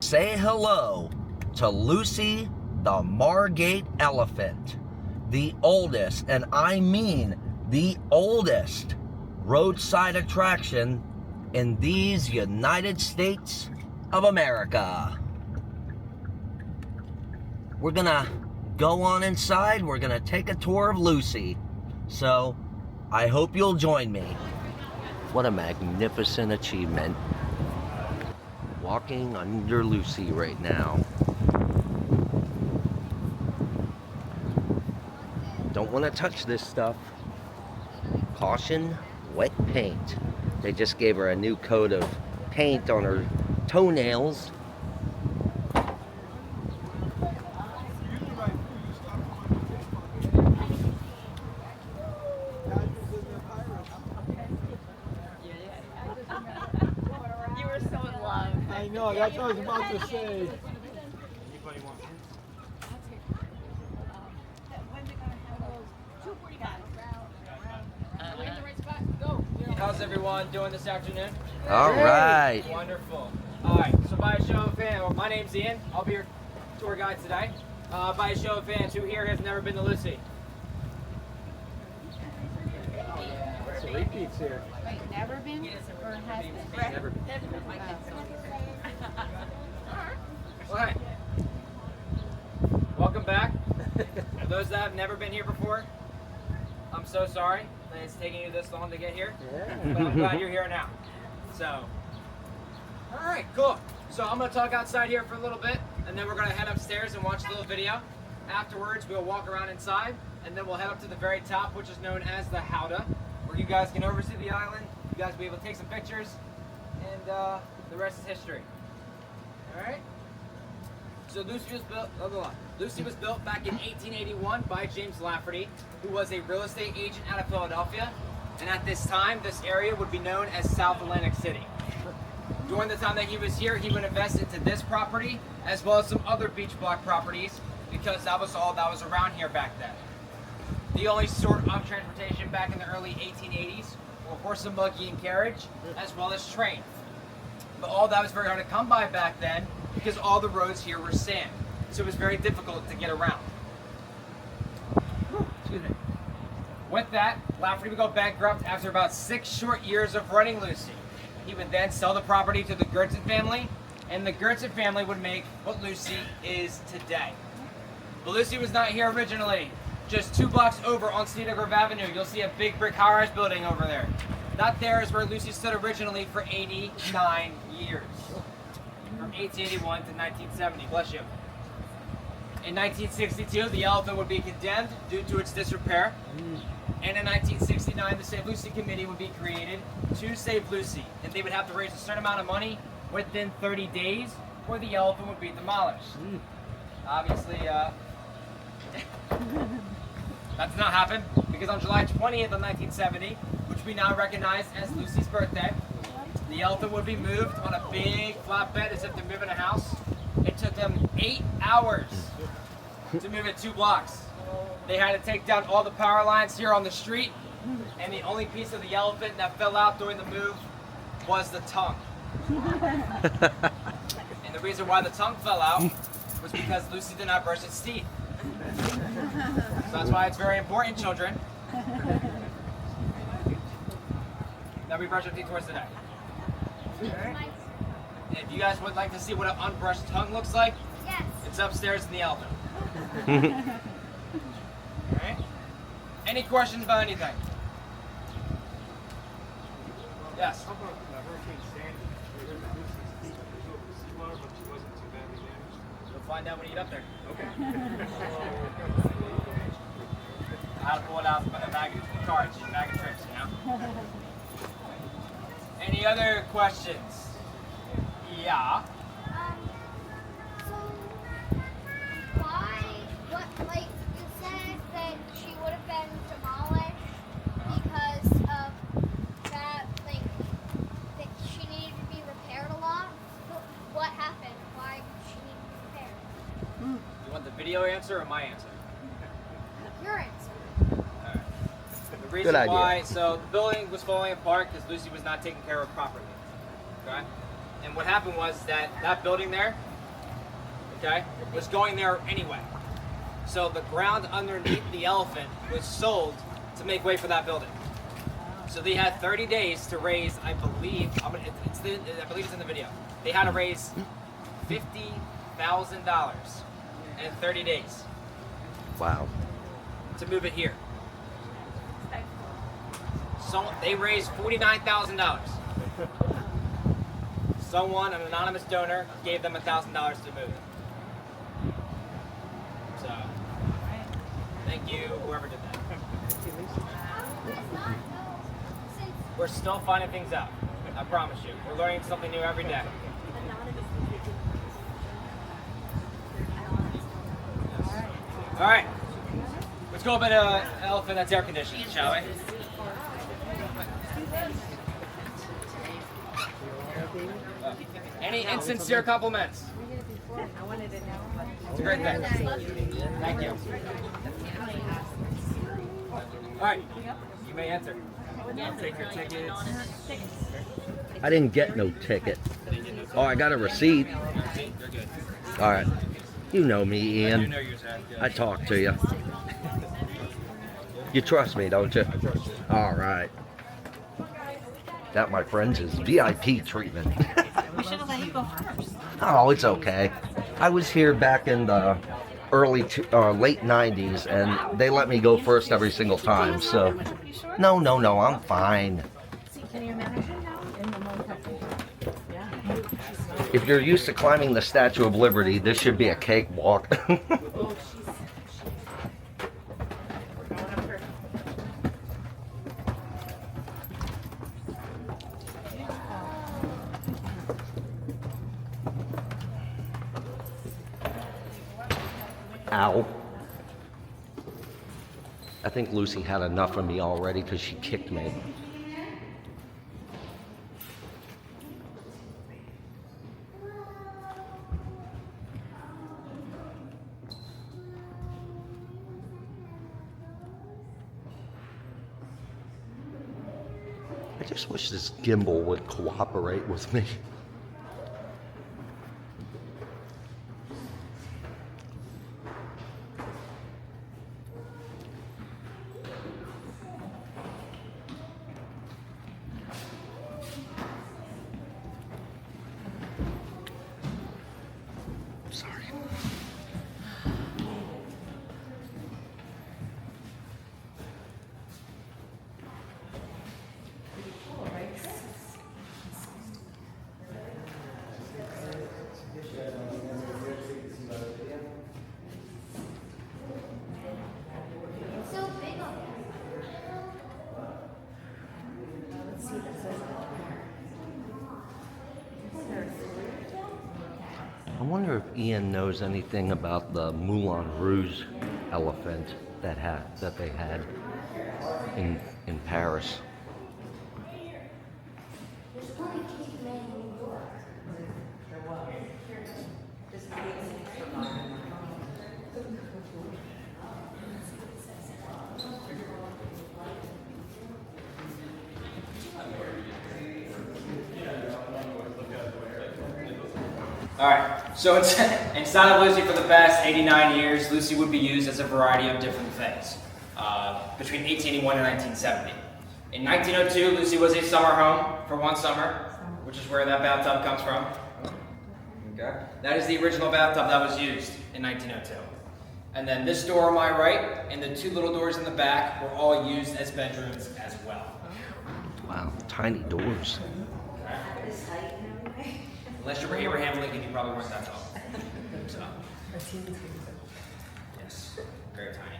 say hello to Lucy the Margate elephant, the oldest, and I mean the oldest, roadside attraction in these United States of America. We're gonna go on inside. We're gonna take a tour of Lucy. So I hope you'll join me. What a magnificent achievement. Walking under Lucy right now. Don't want to touch this stuff. Caution, wet paint. They just gave her a new coat of paint on her toenails. I know, that's what I was about to say. Anybody want one? When's it gonna have those? 2:45. We're in the right spot. Go. How's everyone doing this afternoon? All right. Wonderful. All right. So by a show of hands, my name's Ian. I'll be your tour guide today. By a show of hands, who here has never been to Lucy? Some repeats here. Wait, never been? Or has been? Never been. Never been. My kids. Okay. Welcome back. For those that have never been here before, I'm so sorry that it's taking you this long to get here. Yeah. But I'm glad you're here now. So, all right, cool. So I'm gonna talk outside here for a little bit, and then we're gonna head upstairs and watch a little video. Afterwards, we'll walk around inside, and then we'll head up to the very top, which is known as the Howdah, where you guys can oversee the island. You guys will be able to take some pictures, and the rest is history. All right. So Lucy was built back in 1881 by James Lafferty, who was a real estate agent out of Philadelphia. And at this time, this area would be known as South Atlantic City. During the time that he was here, he would invest into this property, as well as some other beach block properties, because that was all that was around here back then. The only sort of transportation back in the early 1880s were horse and buggy and carriage, as well as train. But all that was very hard to come by back then, because all the roads here were sand. So it was very difficult to get around. Excuse me. With that, Lafferty would go bankrupt after about 6 short years of running Lucy. He would then sell the property to the Gertsen family, and the Gertsen family would make what Lucy is today. But Lucy was not here originally. Just 2 blocks over on Cedar Grove Avenue, you'll see a big brick high-rise building over there. That there is where Lucy stood originally for 89 years. From 1881 to 1970, bless you. In 1962, the elephant would be condemned due to its disrepair. And in 1969, the Save Lucy Committee would be created to save Lucy. And they would have to raise a certain amount of money within 30 days or the elephant would be demolished. Obviously, that did not happen because on July 20th of 1970, which we now recognize as Lucy's birthday, the elephant would be moved on a big flatbed as if they're moving a house. It took them 8 hours to move it 2 blocks. They had to take down all the power lines here on the street, and the only piece of the elephant that fell out during the move was the tongue. And the reason why the tongue fell out was because Lucy did not brush its teeth. So that's why it's very important, children, that we brush our teeth twice a day. And if you guys would like to see what an unbrushed tongue looks like, Yes. it's upstairs in the elephant. Alright? Any questions about anything? Yes? How about Hurricane Sandy? We heard that Lucy's teeth was a little smaller, but she wasn't too badly damaged. You'll find out when you get up there. Okay. How to pull it out by the bag of cards, bag of tricks, you know? Any other questions? Yeah. So why, like you said that she would have been demolished because of that, like, that she needed to be repaired a lot. But what happened? Why did she need to be repaired? You want the video answer or my answer? Your answer. Alright. The reason idea. why, so the building was falling apart because Lucy was not taken care of properly. Okay? And what happened was that building there okay, was going there anyway. So the ground underneath the elephant was sold to make way for that building. So they had 30 days to raise, I believe, I believe it's in the video. They had to raise $50,000 in 30 days. Wow. To move it here. So they raised $49,000. Someone, an anonymous donor, gave them $1,000 to move it. So, thank you, whoever did that. We're still finding things out. I promise you. We're learning something new every day. All right. Let's go up at an elephant that's air conditioned, shall we? Any insincere compliments? It's a great thing. Thank you. All right. You may enter. Take your tickets. I didn't get no ticket. Oh, I got a receipt. You're good. All right. You know me, I Ian. do know yours, Zach. I talk to you. You trust me, don't you? All right. That, my friends, is VIP treatment. We should have let you go first. Oh, it's okay. I was here back in the late 90s, and they let me go first every single time, so... No, I'm fine. Can you imagine now? In the month yeah. If you're used to climbing the Statue of Liberty, this should be a cakewalk. Ow. I think Lucy had enough of me already because she kicked me. I just wish this gimbal would cooperate with me. Sorry. It's so big on I wonder if Ian knows anything about the Moulin Rouge elephant that they had in Paris. All right, so inside of Lucy for the past 89 years, Lucy would be used as a variety of different things between 1881 and 1970. In 1902, Lucy was a summer home for one summer, which is where that bathtub comes from. Okay. That is the original bathtub that was used in 1902. And then this door on my right and the two little doors in the back were all used as bedrooms as well. Wow, tiny doors. Unless you were Abraham Lincoln, you probably weren't that tall. So, yes, very tiny.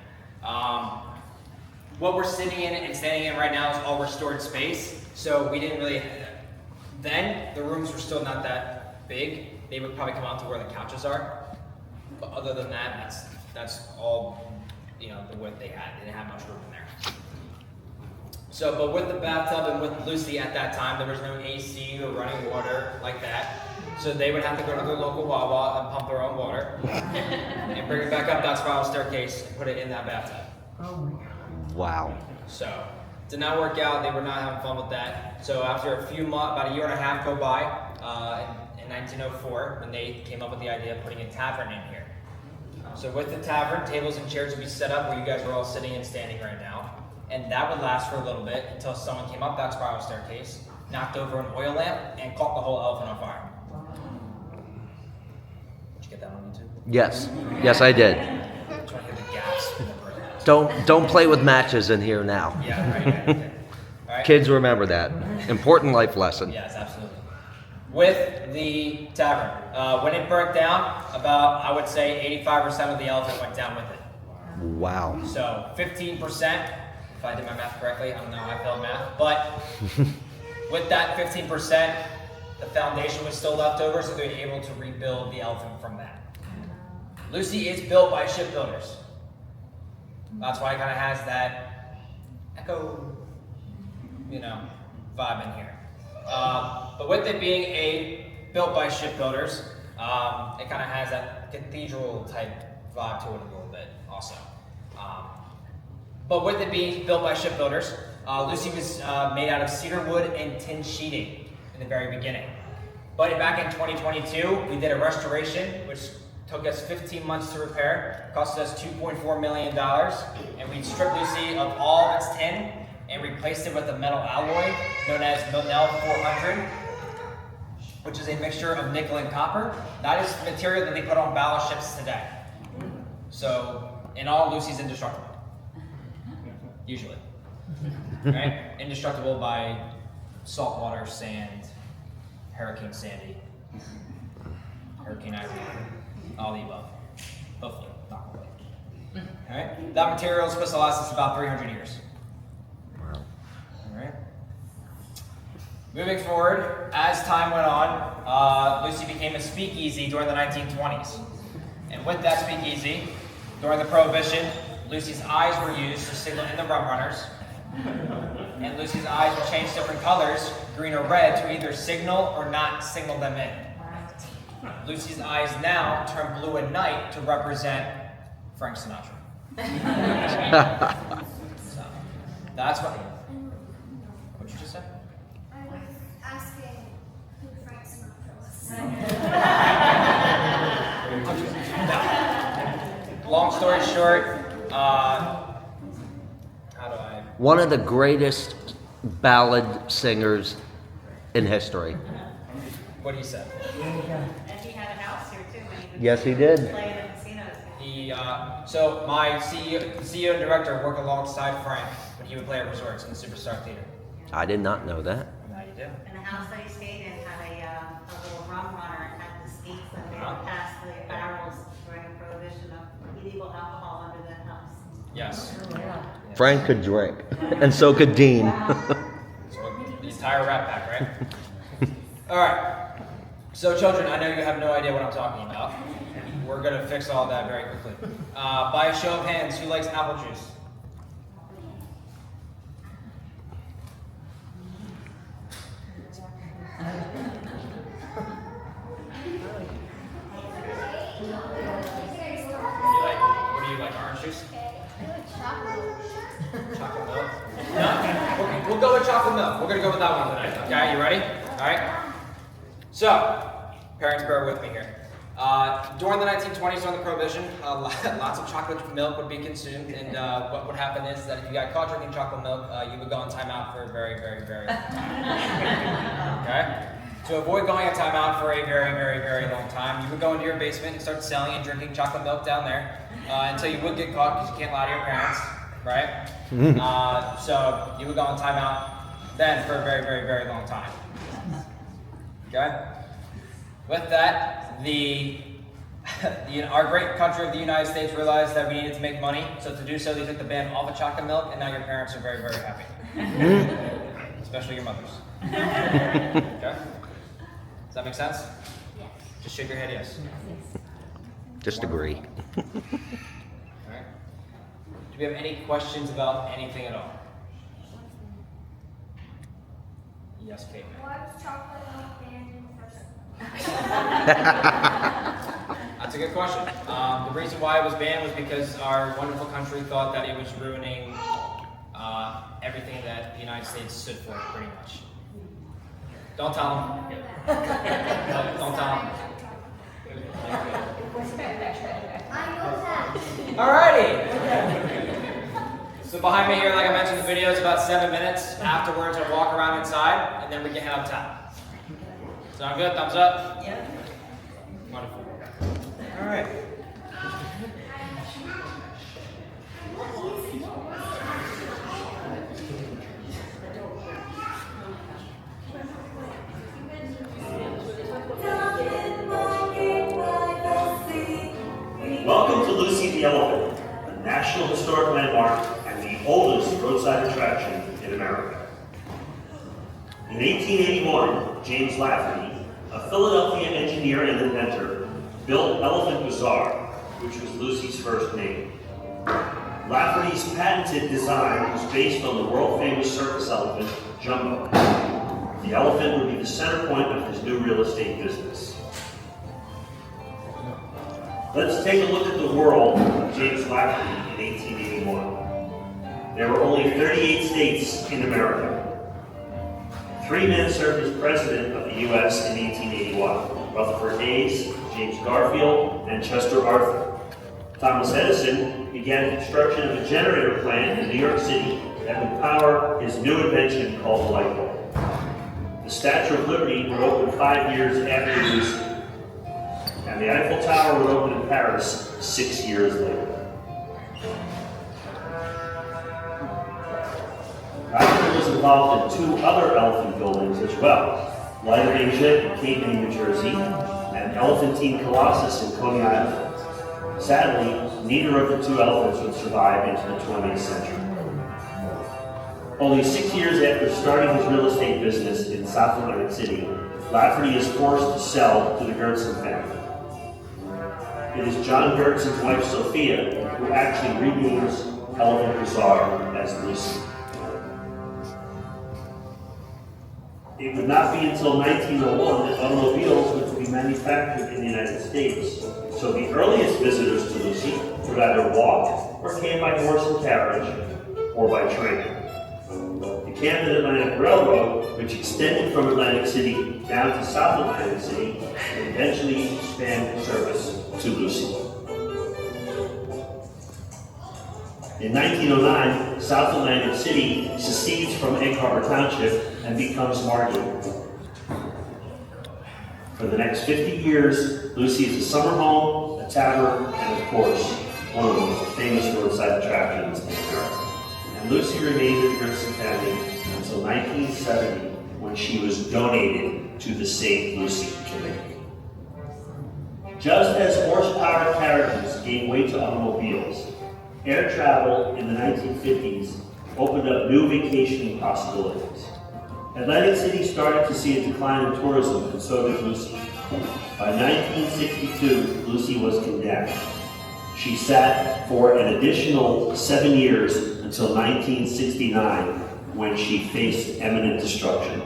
What we're sitting in and standing in right now is all restored space. So we didn't really, then the rooms were still not that big. They would probably come out to where the couches are. But other than that, that's all, the width they had. They didn't have much room in there. So, but with the bathtub and with Lucy at that time, there was no AC or running water like that. So they would have to go to their local Wawa and pump their own water and bring it back up that spiral staircase and put it in that bathtub. Wow. So, did not work out. They were not having fun with that. So after a few months, about a year and a half go by, and in 1904 when they came up with the idea of putting a tavern in here. So with the tavern, tables and chairs would be set up where you guys are all sitting and standing right now. And that would last for a little bit until someone came up that spiral staircase, knocked over an oil lamp, and caught the whole elephant on fire. Did you get that on YouTube? Yes. Yes, I did. I'm trying to hit the gas. Don't play with matches in here now. Yeah, right. Okay. All right. Kids, remember that. Important life lesson. Yes, absolutely. With the tavern, when it burnt down, about, I would say 85% of the elephant went down with it. Wow. So 15%, if I did my math correctly, I don't know, I failed math, but with that 15%, the foundation was still left over, so they were able to rebuild the elephant from that. Lucy is built by shipbuilders. That's why it kind of has that echo, vibe in here. But with it being built by shipbuilders, it kind of has that cathedral type vibe to it a little bit also. But with it being built by shipbuilders, Lucy was made out of cedar wood and tin sheeting in the very beginning. But back in 2022, we did a restoration, which took us 15 months to repair, costed us $2.4 million, and we stripped Lucy of all of its tin and replaced it with a metal alloy known as Milnell 400, which is a mixture of nickel and copper. That is the material that they put on ballast ships today. So, in all, Lucy's indestructible. Usually. Right? Indestructible by salt water, sand, Hurricane Sandy, Hurricane Irene, all the above. Hopefully, not wood. Alright? That material is supposed to last us about 300 years. Alright? Moving forward, as time went on, Lucy became a speakeasy during the 1920s. And with that speakeasy, during the Prohibition, Lucy's eyes were used to signal in the rum runners. And Lucy's eyes were changed different colors, green or red, to either signal or not signal them in. Lucy's eyes now turn blue at night to represent Frank Sinatra. So, that's what you just said? I was asking who Frank Sinatra was. Long story short, how do I? One of the greatest ballad singers in history. What do you say? And he had a house here too when he was Yes, he did. playing in casinos. So my CEO and director work alongside Frank when he would play at resorts in the Superstar Theater. I did not know that. Now you do. And the house that he stayed in had a little rum runner and had the skates that they would pass the barrels during the prohibition of illegal alcohol under that house. Yes. Frank could drink, and so could Dean. The entire Rat Pack, right? All right. So children, I know you have no idea what I'm talking about. We're gonna fix all that very quickly. By a show of hands, who likes apple juice? What do you like? Orange juice? Chocolate milk? No? We'll go with chocolate milk. We're gonna go with that one tonight. Okay, you ready? Alright? So, parents, bear with me here. During the 1920s, during the Prohibition, lots of chocolate milk would be consumed, and what would happen is that if you got caught drinking chocolate milk, you would go on timeout for a very, very, very long time. Okay? To avoid going on timeout for a very, very, very long time, you would go into your basement and start selling and drinking chocolate milk down there until you would get caught because you can't lie to your parents, right? So you would go on timeout then for a very, very, very long time. Okay? With that, our great country of the United States realized that we needed to make money, so to do so, they took the ban off of chocolate milk, and now your parents are very, very happy. Especially your mothers. Okay? Does that make sense? Yes. Just shake your head yes. Just agree. Alright. Do we have any questions about anything at all? Yes, Kate. Why was chocolate milk banned in the first place? That's a good question. The reason why it was banned was because our wonderful country thought that it was ruining everything that the United States stood for, pretty much. Don't tell them. Don't tell him. I know that. Alrighty. So behind me here, like I mentioned, the video is about 7 minutes. Afterwards, I walk around inside, and then we can head up top. Sound good? Thumbs up? Yeah. Wonderful. All right. Welcome to Lucy the Elephant, a National Historic Landmark and the oldest roadside attraction in America. In 1881, James Lafferty, a Philadelphia engineer and inventor, built Elephant Bazaar, which was Lucy's first name. Lafferty's patented design was based on the world-famous circus elephant, Jumbo. The elephant would be the center point of his new real estate business. Let's take a look at the world of James Lafferty in 1881. There were only 38 states in America. 3 men served as president of the U.S. in 1881. Rutherford Hayes, James Garfield, and Chester Arthur. Thomas Edison began construction of a generator plant in New York City that would power his new invention called the light bulb. The Statue of Liberty would open 5 years after Lucy. And the Eiffel Tower would open in Paris 6 years later. Lafferty was involved in 2 other elephant buildings as well, Light of Asia in Cape May, New Jersey, and Elephantine Colossus in Coney Island. Sadly, neither of the 2 elephants would survive into the 20th century. Only 6 years after starting his real estate business in South Atlantic City, Lafferty is forced to sell to the Gertsen family. It is John Gertsen's wife, Sophia, who actually renames Elephant Bazaar as Lucy. It would not be until 1901 that automobiles would be manufactured in the United States, so the earliest visitors to Lucy would either walk or came by horse and carriage or by train. The Camden Atlantic Railroad, which extended from Atlantic City down to South Atlantic City, would eventually expand service to Lucy. In 1909, South Atlantic City secedes from Egg Harbor Township and becomes Margate. For the next 50 years, Lucy is a summer home, a tavern, and of course, one of the most famous roadside attractions in America. And Lucy remained in the Gertsen family until 1970, when she was donated to the St. Lucy Committee. Just as horsepower carriages gave way to automobiles, air travel in the 1950s opened up new vacationing possibilities. Atlantic City started to see a decline in tourism, and so did Lucy. By 1962, Lucy was condemned. She sat for an additional 7 years until 1969, when she faced imminent destruction.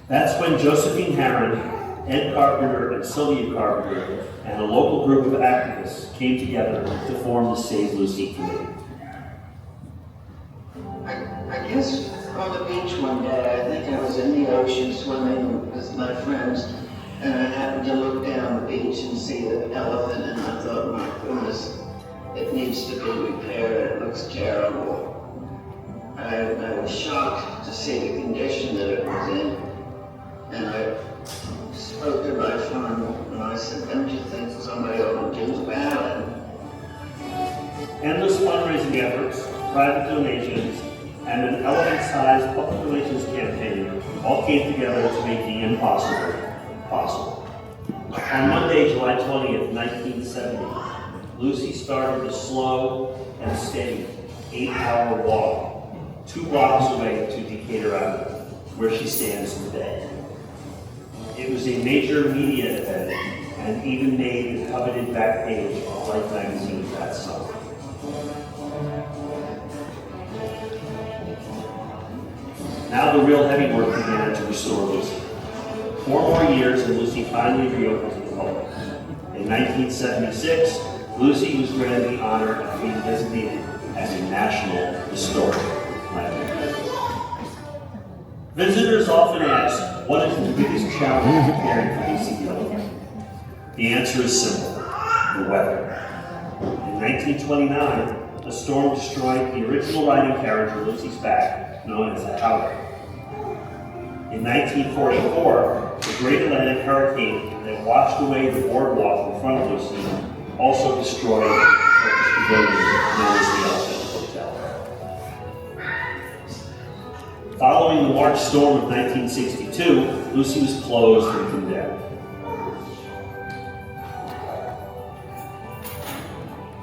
That's when Josephine Herron, Ed Carpenter, and Sylvia Carpenter, and a local group of activists came together to form the Save Lucy Committee. I guess on the beach one day, I think I was in the ocean swimming with my friends, and I happened to look down the beach and see the elephant, and I thought, my goodness, it needs to be repaired, it looks terrible. I was shocked to see the condition that it was in, and I spoke to my friend, and I said, don't you think somebody ought to do about it? Endless fundraising efforts, private donations, and an elephant-sized public relations campaign all came together to make the impossible possible. On Monday, July 20th, 1970, Lucy started a slow and steady 8-hour walk 2 blocks away to Decatur Avenue, where she stands today. It was a major media event and even made the coveted back page of Life magazine that summer. Now the real heavy work began to restore Lucy. 4 more years and Lucy finally reopened to the public. In 1976, Lucy was granted the honor of being designated as a National Historic Landmark. Visitors often ask, What is the biggest challenge preparing for Lucy the elephant? The answer is simple: the weather. In 1929, a storm destroyed the original riding carriage of Lucy's back, known as the Howler. In 1944, the Great Atlantic Hurricane that washed away the boardwalk in front of Lucy also destroyed the Turkish pavilion known as the Elephant Hotel. Following the March storm of 1962, Lucy was closed and condemned.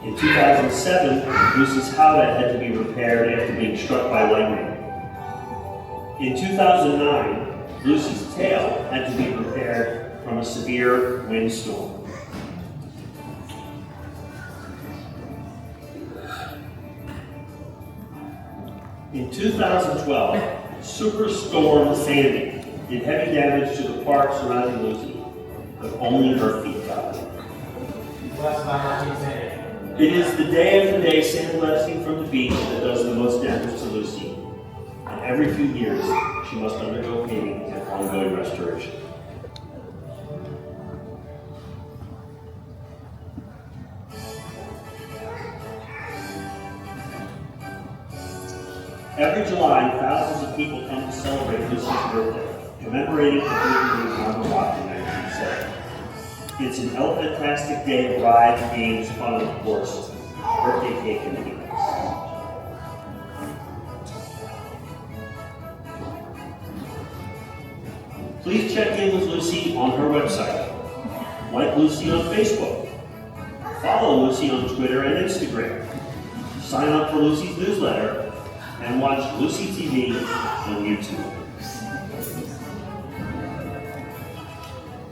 In 2007, Lucy's howdah had to be repaired after being struck by lightning. In 2009, Lucy's tail had to be repaired from a severe windstorm. In 2012, Superstorm Sandy did heavy damage to the park surrounding Lucy, but only her feet got it. It is the day after day sandblasting from the beach that does the most damage to Lucy. And every few years, she must undergo painting and ongoing restoration. Every July, thousands of people come to celebrate Lucy's birthday, commemorating the birthday on the walk in 1970. It's an elephant-tastic day of rides, games, fun, and of course, birthday cake and peanuts. Please check in with Lucy on her website. Like Lucy on Facebook. Follow Lucy on Twitter and Instagram. Sign up for Lucy's newsletter and watch Lucy TV on YouTube.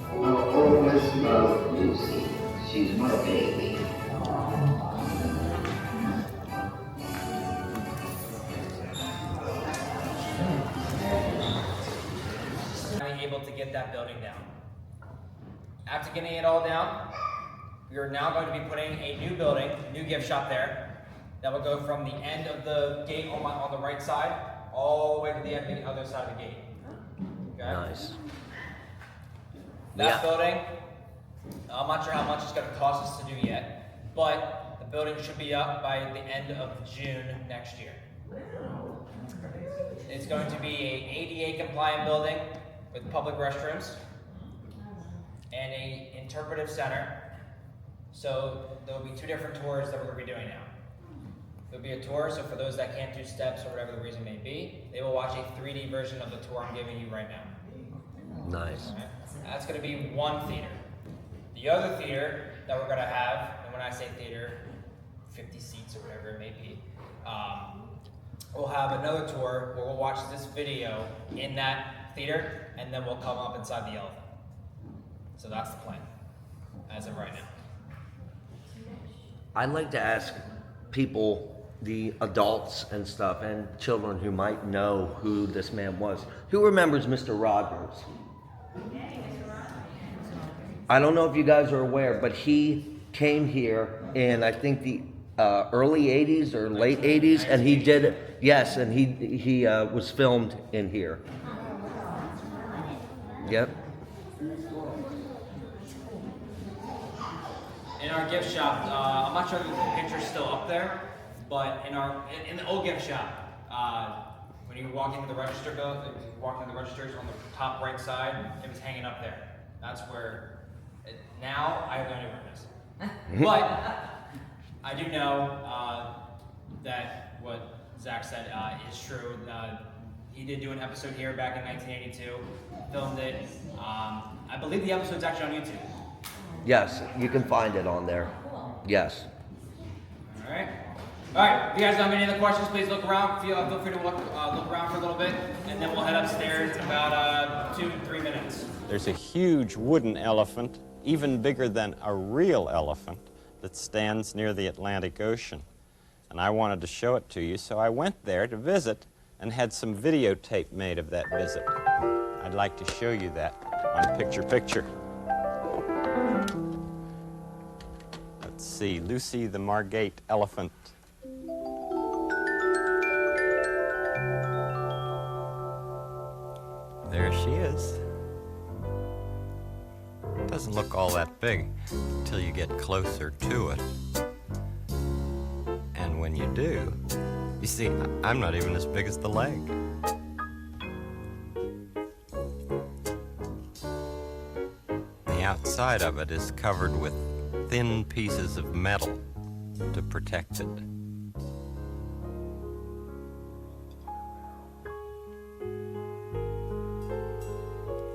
I'll always love Lucy. She's my baby. Able to get that building down. After getting it all down, we are now going to be putting a new building, new gift shop there, that will go from the end of the gate on the right side, all the way to the other side of the gate. Okay? Nice. That building, I'm not sure how much it's going to cost us to do yet, but the building should be up by the end of June next year. It's going to be a ADA compliant building with public restrooms and a interpretive center. So there'll be two different tours that we're going to be doing now. There'll be a tour, so for those that can't do steps or whatever the reason may be, they will watch a 3D version of the tour I'm giving you right now. Nice. Okay? That's going to be one theater. The other theater that we're going to have, and when I say theater, 50 seats or whatever it may be, we'll have another tour where we'll watch this video in that theater, and then we'll come up inside the elephant. So that's the plan, as of right now. I'd like to ask people, the adults and stuff, and children who might know who this man was. Who remembers Mr. Rogers? I don't know if you guys are aware, but he came here in, I think, the early 80s or late 80s, and he did, yes, and he was filmed in here. Yep. In our gift shop, I'm not sure if the picture's still up there, but in the old gift shop, when you walk into the register building, walk into the registers on the top right side, it was hanging up there. That's where. Now I have no idea where it is, but I do know that what Zach said is true. He did do an episode here back in 1982, filmed it. I believe the episode's actually on YouTube. Yes, you can find it on there. Yes. All right. All right. If you guys have any other questions, please look around. Feel free to look around for a little bit, and then we'll head upstairs in about 2 to 3 minutes. There's a huge wooden elephant, even bigger than a real elephant, that stands near the Atlantic Ocean. And I wanted to show it to you, so I went there to visit and had some videotape made of that visit. I'd like to show you that on picture. Let's see, Lucy the Margate elephant. There she is. doesn't look all that big until you get closer to it. And when you do, you see, I'm not even as big as the leg. The outside of it is covered with thin pieces of metal to protect it.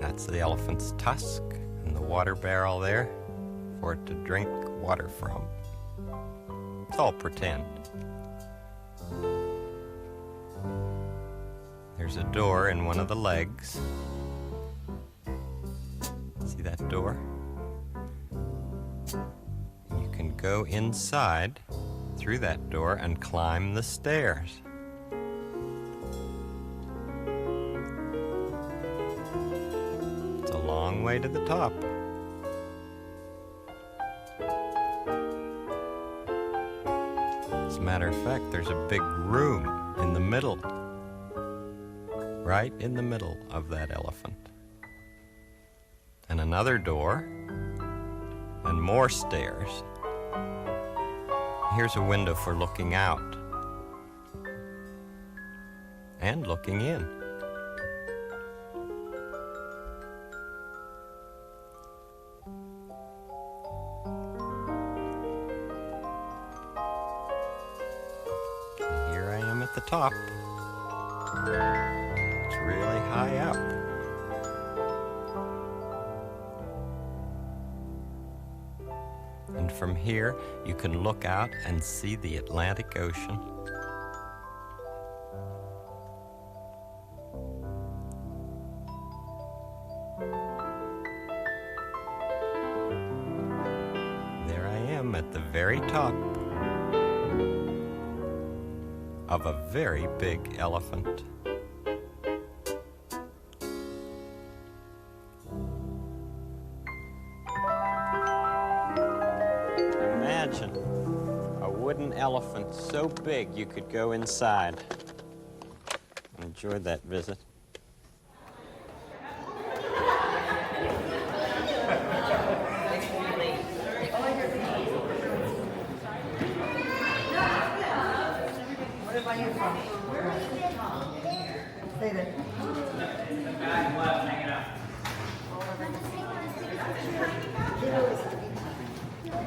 That's the elephant's tusk and the water barrel there for it to drink water from. It's all pretend. There's a door in one of the legs. See that door? You can go inside through that door and climb the stairs. It's a long way to the top. As a matter of fact, there's a big room in the middle, right in the middle of that elephant. And another door, and more stairs. Here's a window for looking out and looking in. And here I am at the top. It's really high up. And from here, you can look out and see the Atlantic Ocean. There I am at the very top of a very big elephant. Imagine a wooden elephant so big you could go inside. I enjoyed that visit.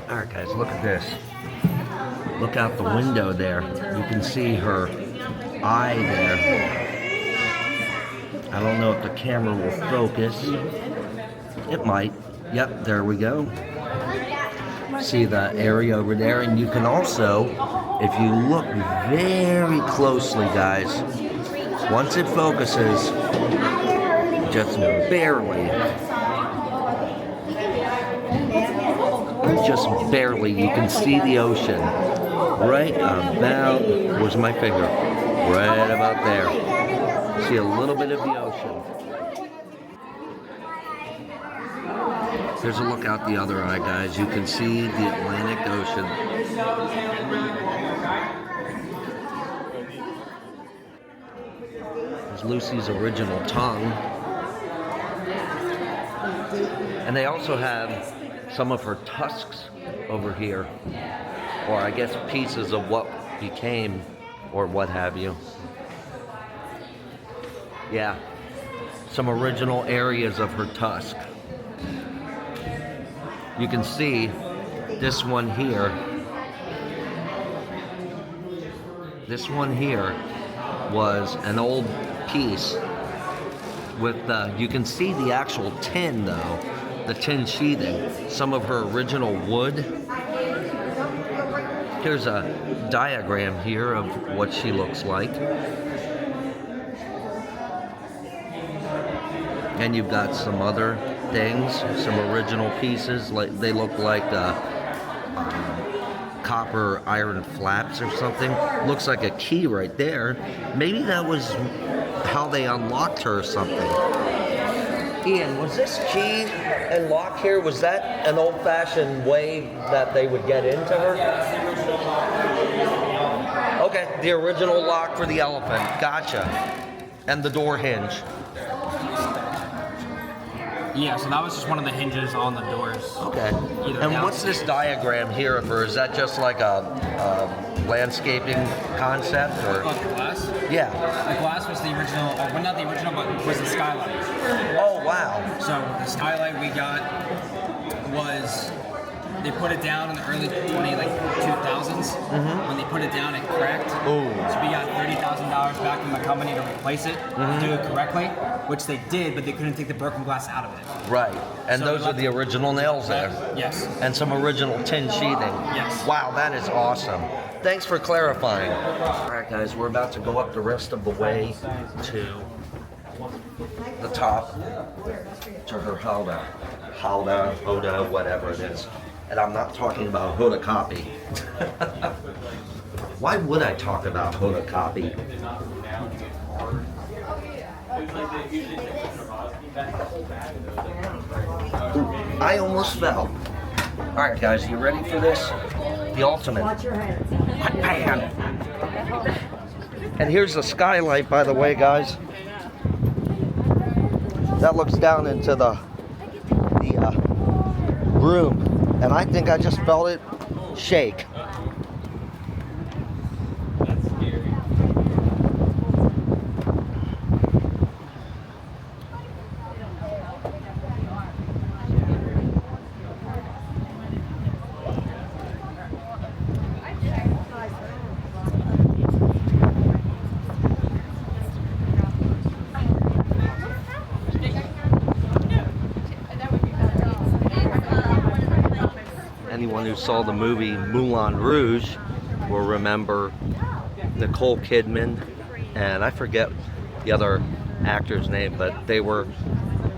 All right, guys, look at this. Look out the window there. You can see her eye there. I don't know if the camera will focus. It might. Yep, there we go. See the area over there, and you can also, if you look very closely, guys, once it focuses, just barely, you can see the ocean. Right about, where's my finger? Right about there. See a little bit of the ocean. Here's a look out the other eye, guys. You can see the Atlantic Ocean. There's Lucy's original tongue. And they also have some of her tusks over here, or I guess pieces of what became, or what have you. Yeah, some original areas of her tusk. You can see this one here. This one here was an old piece with you can see the actual tin though, the tin sheathing, some of her original wood. Here's a diagram here of what she looks like. And you've got some other things, some original pieces, like they look like copper iron flaps or something. Looks like a key right there. Maybe that was how they unlocked her or something. Ian, was this key and lock here, was that an old-fashioned way that they would get into her? Okay, the original lock for the elephant. Gotcha. And the door hinge. Yeah, so that was just one of the hinges on the doors. Okay. Either And what's this downstairs. diagram here for? Is that just like a landscaping concept, or? Like the glass? Yeah. The glass was the original, well, not the original, but was the skylight. Oh wow. So the skylight we got was, they put it down in the early 2000s. When they put it down, it cracked. Ooh. So we got $30,000 back from the company to replace it, to do it correctly, which they did, but they couldn't take the broken glass out of it. Right. And So those we are left the it- original nails there. Yes. And some original tin sheathing. Yes. Wow, that is awesome. Thanks for clarifying. All right, guys, we're about to go up the rest of the way to the top, to her Hoda, whatever it is. And I'm not talking about Hoda copy. Why would I talk about Hoda copy? Ooh, I almost fell. All right, guys, you ready for this? The ultimate. Watch your hands. And here's the skylight, by the way, guys. That looks down into the room, and I think I just felt it shake. Anyone who saw the movie Moulin Rouge will remember Nicole Kidman, and I forget the other actor's name, but they were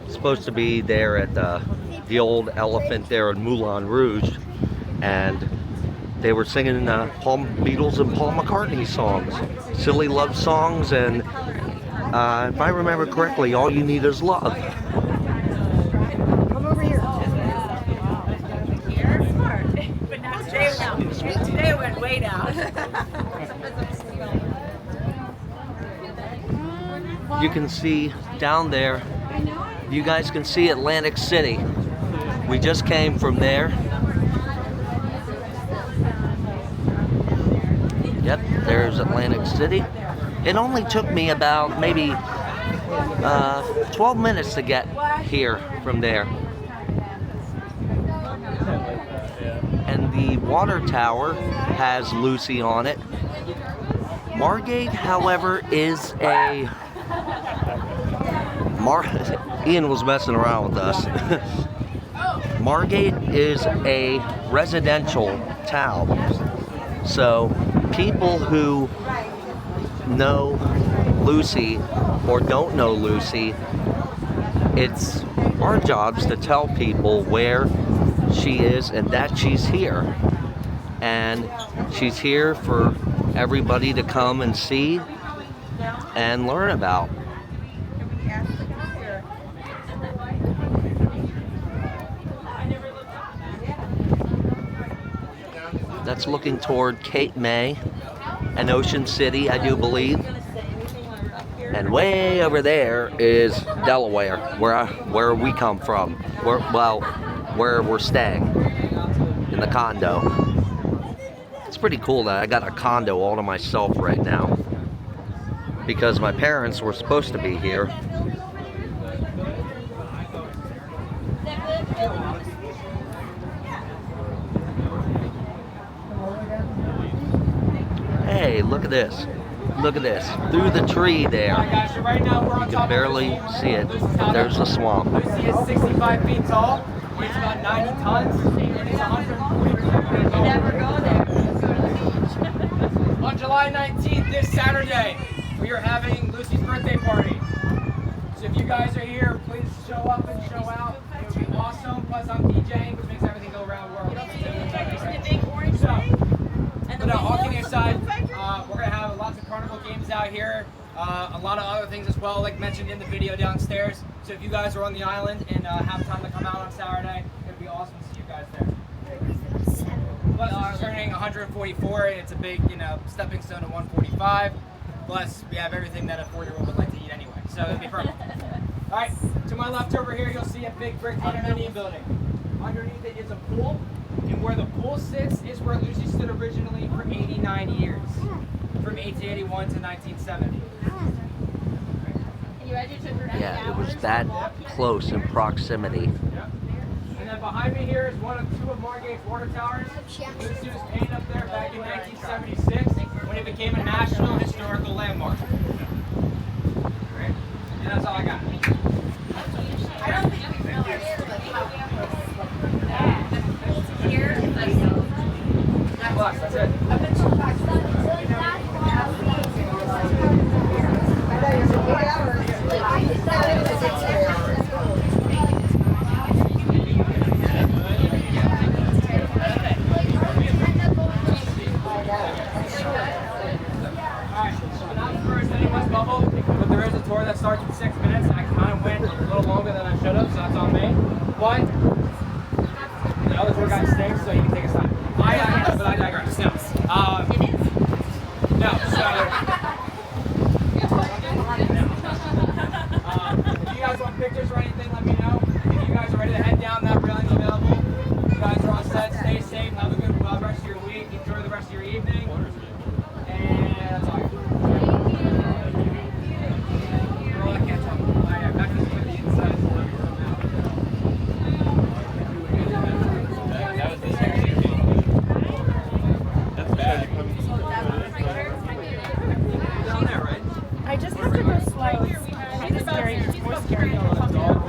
supposed to be there at the old elephant there in Moulin Rouge, and they were singing Beatles and Paul McCartney songs, silly love songs, and if I remember correctly, All You Need Is Love. Today went way down. You can see down there, you guys can see Atlantic City. We just came from there. Yep, there's Atlantic City. It only took me about maybe 12 minutes to get here from there. And the water tower has Lucy on it. Margate, however, is a... Ian was messing around with us. Margate is a residential town. So people who know Lucy or don't know Lucy, it's our jobs to tell people where she is and that she's here. And she's here for everybody to come and see and learn about. That's looking toward Cape May and Ocean City, I do believe. And way over there is Delaware, where we come from. Where we're staying, in the condo. It's pretty cool that I got a condo all to myself right now, because my parents were supposed to be here. Hey, look at this. Look at this. Through the tree there. Alright guys, so right now we're on You top can of barely Lucy. see it. Lucy's condo. There's the swamp. Lucy is 65 feet tall, weighs about 90 tons, and it's 140. You never go there. Go to the beach. On July 19th, this Saturday, we are having Lucy's birthday party. So if you guys are here, please show up and show out. It would be awesome. Plus I'm DJing, which makes everything go around the world. But all kidding aside, we're going to have lots of carnival games out here. A lot of other things as well, like mentioned in the video downstairs. So if you guys are on the island and have time to come out on Saturday, it would be awesome to see you guys there. But turning 144, and it's a big, stepping stone to 145. Plus, we have everything that a 4-year-old would like to eat anyway. So it'd be perfect. All Alright, to my left over here, you'll see a big brick mezzanine building. Underneath it is a pool, and where the pool sits is where Lucy stood originally for 89 years, from 1881 to 1970. Yeah, it was that close in proximity. And then behind me here is two of Margate's water towers. Lucy was painted up there back in 1976 when it became a National Historical Landmark. Alright, and that's all I got. I don't think we realized here. That's it. But there is a tour that starts in 6 minutes. I kind of went a little longer than I should have, so that's on me. But the other tour guide stinks, so he can take his time. But I digress. No. No. If you guys want pictures or anything, let me know. If you guys are ready to head down, that railing's available. You guys are all set. Stay safe. Have a good rest of your week. Enjoy the rest of your evening. And that's all. I just have to go slow. It's scary. It's more scary than a dog.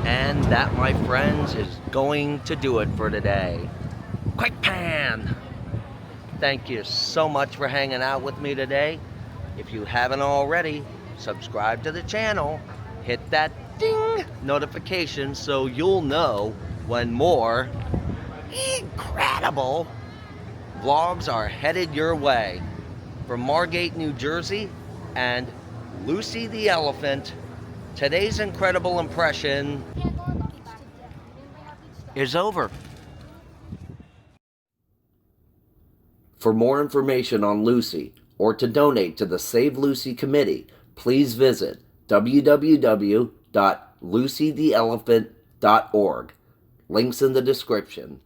And that, my friends, is going to do it for today. Quick pan! Thank you so much for hanging out with me today. If you haven't already, subscribe to the channel. Hit that ding notification so you'll know when more incredible vlogs are headed your way. From Margate, New Jersey, and Lucy the Elephant, today's incredible impression is over. For more information on Lucy or to donate to the Save Lucy Committee, please visit www.lucytheelephant.org. Links in the description.